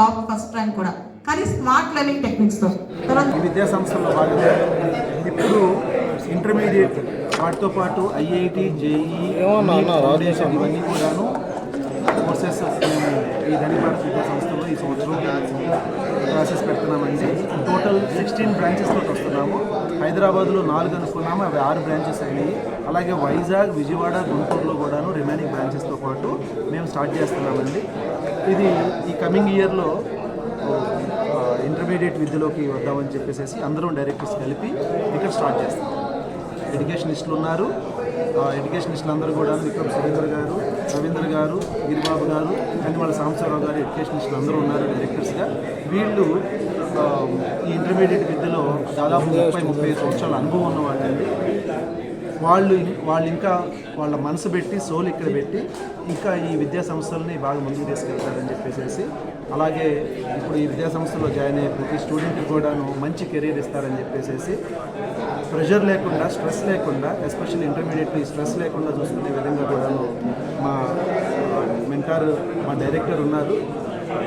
Top first rank కూడా, కానీ smart learning టెక్నిక్స్తో. ఈ విద్యా సంస్థల్లో భాగంగా ఇప్పుడు ఇంటర్మీడియట్ వాటితో పాటు ఐఐటి, జేఈ, ఫౌండేషన్ ఇవన్నీ కూడాను కోర్సెస్ ఈ ధనిక్ భారత్ విద్యా సంస్థలో ఈ సంవత్సరం క్లాసెస్ పెడుతున్నామండి. టోటల్ 16 బ్రాంచెస్ తోటి వస్తున్నాము. హైదరాబాద్లో 4 అనుకున్నాము, అవి 6 బ్రాంచెస్ అయినాయి. అలాగే వైజాగ్, విజయవాడ, గుంటూరులో కూడాను రిమైనింగ్ బ్రాంచెస్తో పాటు మేము స్టార్ట్ చేస్తున్నామండి. ఇది ఈ కమింగ్ ఇయర్లో ఇంటర్మీడియట్ విద్యలోకి వద్దామని చెప్పేసి అందరం డైరెక్టర్స్ కలిపి ఇక్కడ స్టార్ట్ చేస్తాం. ఎడ్యుకేషనిస్టులు ఉన్నారు. ఎడ్యుకేషనిస్టులు అందరూ కూడా విక్రమ్ సురేంద్ర గారు, రవీంద్ర గారు, గిరిబాబు గారు, కందిమల సాంబశివరావు గారు ఎడ్యుకేషనిస్టులు అందరూ ఉన్నారు డైరెక్టర్స్గా. వీళ్ళు ఈ ఇంటర్మీడియట్ విద్యలో దాదాపు 30-35 సంవత్సరాల అనుభవం ఉన్న వాళ్ళండి. వాళ్ళు ఇంకా వాళ్ళ మనసు పెట్టి సోలు ఇక్కడ పెట్టి ఇంకా ఈ విద్యా సంస్థలని బాగా ముందుకు తీసుకెళ్తారని చెప్పేసి, అలాగే ఇప్పుడు ఈ విద్యా సంస్థలో జాయిన్ అయ్యే ప్రతి స్టూడెంట్కి కూడాను మంచి కెరీర్ ఇస్తారని చెప్పేసి, ప్రెషర్ లేకుండా, స్ట్రెస్ లేకుండా, ఎస్పెషల్లీ ఇంటర్మీడియట్ స్ట్రెస్ లేకుండా చూసుకునే విధంగా కూడాను మా మెంటార్, మా డైరెక్టర్ ఉన్నారు,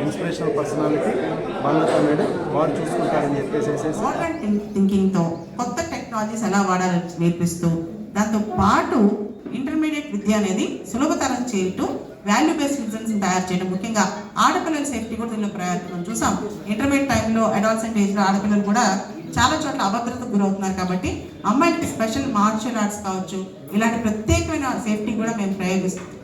ఇన్స్పిరేషనల్ పర్సనాలిటీ బాలత మేడం, వారు చూసుకుంటారని చెప్పేసి మోడర్న్ థింకింగ్తో కొత్త టెక్నాలజీస్ ఎలా వాడాలో నేర్పిస్తూ, దాంతో పాటు ఇంటర్మీడియట్ విద్య అనేది సులభతరం చేయటం, వాల్యూ బేస్డ్ సిటిజన్స్ తయారు చేయడం, ముఖ్యంగా ఆడపిల్లల సేఫ్టీ కూడా దీనిలో ప్రయత్నం చూసాం. ఇంటర్మీడియట్ టైంలో అడాల్సెంట్ ఏజ్లో ఆడపిల్లలు కూడా చాలా చోట్ల అభద్రతకు గురవుతున్నారు. కాబట్టి అమ్మాయిలకి స్పెషల్ మార్షల్ ఆర్ట్స్ కావచ్చు, ఇలాంటి ప్రత్యేకమైన సేఫ్టీ కూడా మేము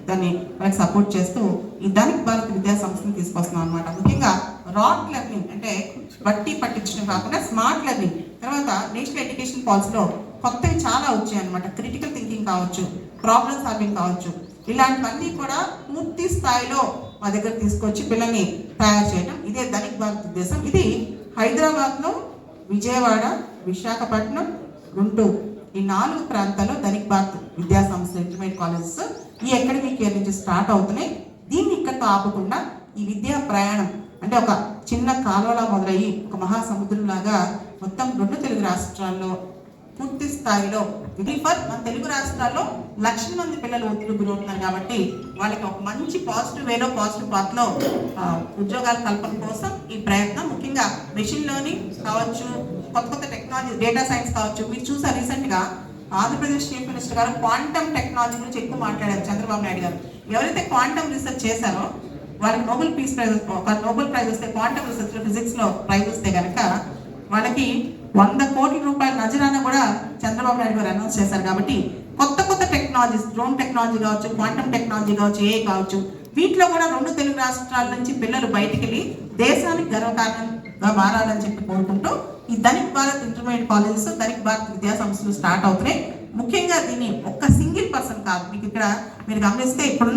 దాన్ని వాళ్ళకి సపోర్ట్ చేస్తూ ఈ ధనిక్ భారత్ విద్యా సంస్థను తీసుకొస్తున్నాం అనమాట. ముఖ్యంగా రాడ్ లెర్నింగ్ అంటే బట్టి పట్టించడం కాకుండా స్మార్ట్ లెర్నింగ్, తర్వాత నేషనల్ ఎడ్యుకేషన్ పాలసీలో కొత్తవి చాలా వచ్చాయి అనమాట. క్రిటికల్ థింకింగ్ కావచ్చు, ప్రాబ్లమ్ సాల్వింగ్ కావచ్చు, ఇలాంటివన్నీ కూడా పూర్తి స్థాయిలో మా దగ్గర తీసుకొచ్చి పిల్లల్ని తయారు చేయడం, ఇదే ధనిక్ భారత్ ఉద్దేశం. ఇది హైదరాబాద్లో, విజయవాడ, విశాఖపట్నం, గుంటూరు ఈ 4 ప్రాంతాల్లో ధనిక్ భారత్ విద్యా సంస్థ ఇంటర్మీడియట్ కాలేజెస్ ఈ అకాడమిక్ ఇయర్ నుంచి స్టార్ట్ అవుతున్నాయి. దీన్ని ఇక్కడితో ఆపకుండా ఈ విద్యా ప్రయాణం అంటే ఒక చిన్న కాలువలా మొదలయ్యి ఒక మహాసముద్రంలాగా మొత్తం 2 తెలుగు రాష్ట్రాల్లో పూర్తి స్థాయిలో మన తెలుగు రాష్ట్రాల్లో 1,00,000 మంది పిల్లలు ఒత్తిడి గురవుతున్నారు. కాబట్టి వాళ్ళకి ఒక మంచి పాజిటివ్ వేలో, పాజిటివ్ పాత్రలో ఉద్యోగాల కల్పన కోసం ఈ ప్రయత్నం, ముఖ్యంగా మెషిన్ లెర్నింగ్ కావచ్చు, కొత్త టెక్నాలజీ, డేటా సైన్స్ కావచ్చు. మీరు చూసారు రీసెంట్గా ఆంధ్రప్రదేశ్ చీఫ్ మినిస్టర్ గారు క్వాంటమ్ టెక్నాలజీ గురించి ఎక్కువ మాట్లాడారు చంద్రబాబు నాయుడు గారు. ఎవరైతే క్వాంటమ్ రీసెర్చ్ చేశారో వాళ్ళకి నోబెల్ పీస్ ప్రైజ్, ఒక నోబెల్ ప్రైజ్ వస్తే, క్వాంటమ్ రీసెర్చ్ ఫిజిక్స్లో ప్రైజ్ వస్తే కనుక వాళ్ళకి 100 కోట్ల రూపాయల నజరానా కూడా చంద్రబాబు నాయుడు గారు అనౌన్స్ చేశారు. కాబట్టి కొత్త టెక్నాలజీస్, డ్రోన్ టెక్నాలజీ కావచ్చు, క్వాంటమ్ టెక్నాలజీ కావచ్చు, ఏఐ కావచ్చు, వీటిలో కూడా 2 తెలుగు రాష్ట్రాల నుంచి పిల్లలు బయటికి వెళ్ళి దేశానికి గర్వకారణంగా మారాలని చెప్పి కోరుకుంటూ ఈ ధనిక్ భారత్ ఇంటర్మీడియట్ కాలేజెస్, ధనిక్ భారత్ విద్యా సంస్థలు స్టార్ట్ అవుతున్నాయి. ముఖ్యంగా దీన్ని ఒక్క సింగిల్ పర్సన్ కాదు, మీకు ఇక్కడ మీరు గమనిస్తే ఇప్పుడు